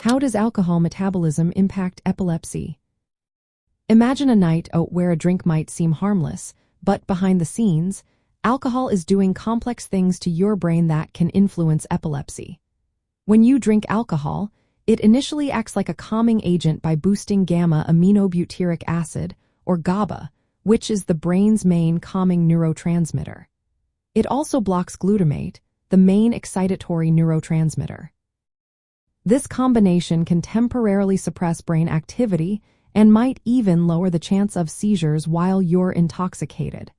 How does alcohol metabolism impact epilepsy? Imagine a night out where a drink might seem harmless, but behind the scenes, alcohol is doing complex things to your brain that can influence epilepsy. When you drink alcohol, it initially acts like a calming agent by boosting gamma-aminobutyric acid, or GABA, which is the brain's main calming neurotransmitter. It also blocks glutamate, the main excitatory neurotransmitter. This combination can temporarily suppress brain activity and might even lower the chance of seizures while you're intoxicated.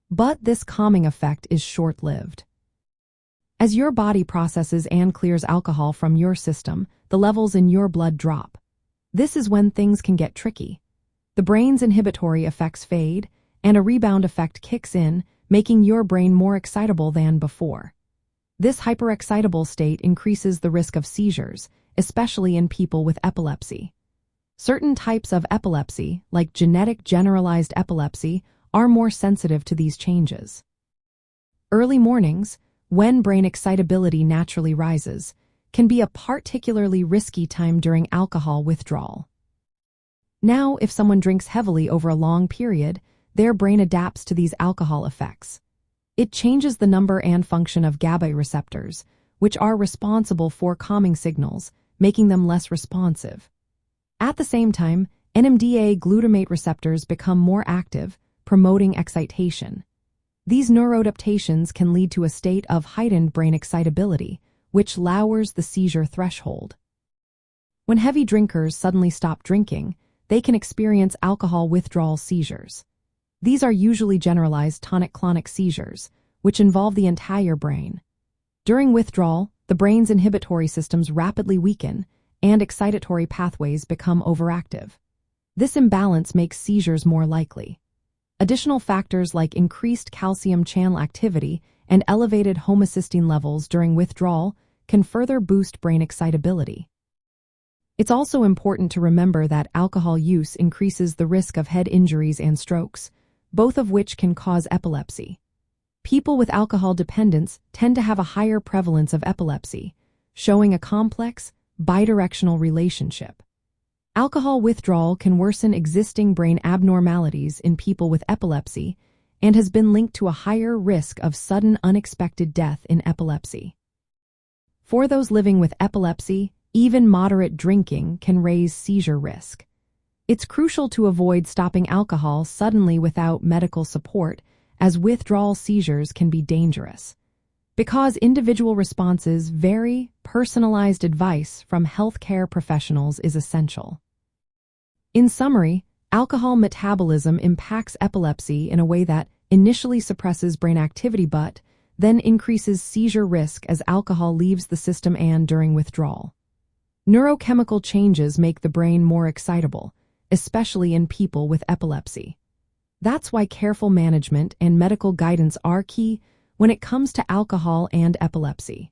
But this calming effect is short-lived. As your body processes and clears alcohol from your system, the levels in your blood drop. This is when things can get tricky. The brain's inhibitory effects fade, and a rebound effect kicks in, making your brain more excitable than before. This hyperexcitable state increases the risk of seizures, especially in people with epilepsy. Certain types of epilepsy, like genetic generalized epilepsy, are more sensitive to these changes. Early mornings, when brain excitability naturally rises, can be a particularly risky time during alcohol withdrawal. Now, if someone drinks heavily over a long period, their brain adapts to these alcohol effects. It changes the number and function of GABA receptors, which are responsible for calming signals, making them less responsive. At the same time, NMDA glutamate receptors become more active, promoting excitation. These neuroadaptations can lead to a state of heightened brain excitability, which lowers the seizure threshold. When heavy drinkers suddenly stop drinking, they can experience alcohol withdrawal seizures. These are usually generalized tonic-clonic seizures, which involve the entire brain. During withdrawal, the brain's inhibitory systems rapidly weaken, and excitatory pathways become overactive. This imbalance makes seizures more likely. Additional factors like increased calcium channel activity and elevated homocysteine levels during withdrawal can further boost brain excitability. It's also important to remember that alcohol use increases the risk of head injuries and strokes, both of which can cause epilepsy. People with alcohol dependence tend to have a higher prevalence of epilepsy, showing a complex, bidirectional relationship. Alcohol withdrawal can worsen existing brain abnormalities in people with epilepsy and has been linked to a higher risk of sudden unexpected death in epilepsy. For those living with epilepsy, even moderate drinking can raise seizure risk. It's crucial to avoid stopping alcohol suddenly without medical support, as withdrawal seizures can be dangerous. Because individual responses vary, personalized advice from healthcare professionals is essential. In summary, alcohol metabolism impacts epilepsy in a way that initially suppresses brain activity but then increases seizure risk as alcohol leaves the system and during withdrawal. Neurochemical changes make the brain more excitable, especially in people with epilepsy. That's why careful management and medical guidance are key when it comes to alcohol and epilepsy.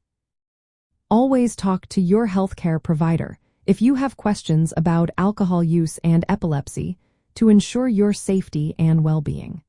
Always talk to your healthcare provider if you have questions about alcohol use and epilepsy to ensure your safety and well-being.